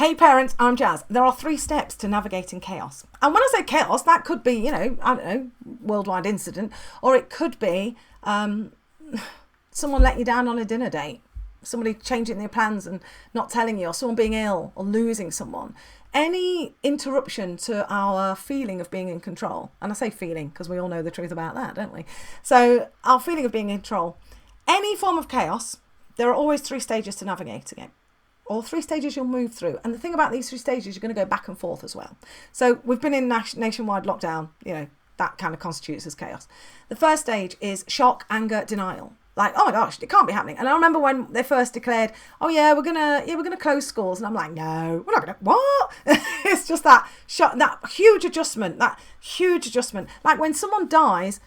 Hey parents, I'm Jaz. There are 3 steps to navigating chaos. And when I say chaos, that could be, worldwide incident, or it could be someone let you down on a dinner date, somebody changing their plans and not telling you, or someone being ill or losing someone. Any interruption to our feeling of being in control, and I say feeling because we all know the truth about that, don't we? So our feeling of being in control, any form of chaos, there are always 3 stages to navigating it. All 3 stages you'll move through. And the thing about these 3 stages, you're going to go back and forth as well. So we've been in nationwide lockdown, that kind of constitutes as chaos. The first stage is shock, anger, denial. Like, oh my gosh, it can't be happening. And I remember when they first declared, oh yeah, we're gonna close schools. And I'm like, no, we're not gonna, what? It's just that shock, that huge adjustment. Like when someone dies,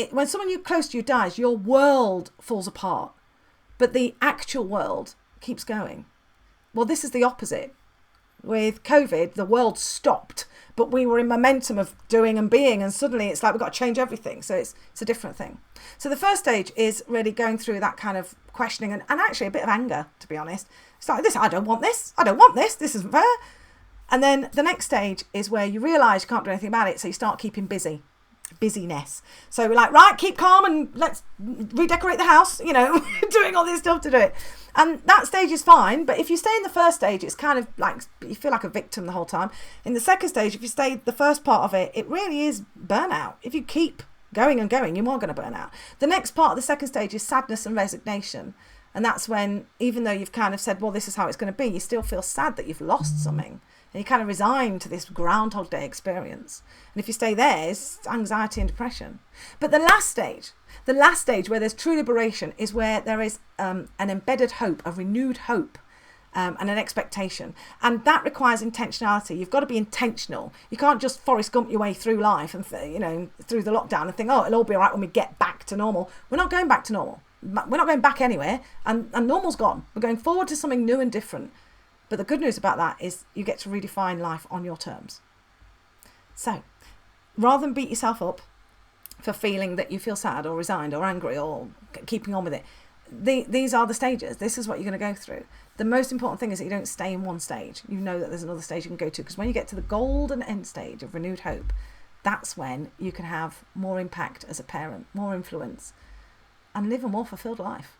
when someone you close to you dies, your world falls apart. But the actual world keeps going. Well, this is the opposite. With COVID, the world stopped, but we were in momentum of doing and being, and suddenly it's like we've got to change everything. So it's a different thing. So the first stage is really going through that kind of questioning and actually a bit of anger, to be honest. It's like, I don't want this, this isn't fair. And then the next stage is where you realise you can't do anything about it, so you start keeping busyness. So we're like, right, keep calm and let's redecorate the house, doing all this stuff to do it. And that stage is fine, but if you stay in the first stage, it's kind of like you feel like a victim the whole time. In the second stage, if you stay the first part of it, it really is burnout. If you keep going and going, you are going to burn out. The next part of the second stage is sadness and resignation. And that's when, even though you've kind of said, well, this is how it's going to be, you still feel sad that you've lost something. And you kind of resign to this Groundhog Day experience. And if you stay there, it's anxiety and depression. But the last stage where there's true liberation is where there is an embedded hope, a renewed hope, and an expectation. And that requires intentionality. You've got to be intentional. You can't just Forrest Gump your way through life and, through the lockdown and think, oh, it'll all be all right when we get back to normal. We're not going back to normal. We're not going back anywhere. And normal's gone. We're going forward to something new and different. But the good news about that is you get to redefine life on your terms. So rather than beat yourself up for feeling that you feel sad or resigned or angry or keeping on with it, these are the stages. This is what you're going to go through. The most important thing is that you don't stay in one stage. You know that there's another stage you can go to, because when you get to the golden end stage of renewed hope, that's when you can have more impact as a parent, more influence, and live a more fulfilled life.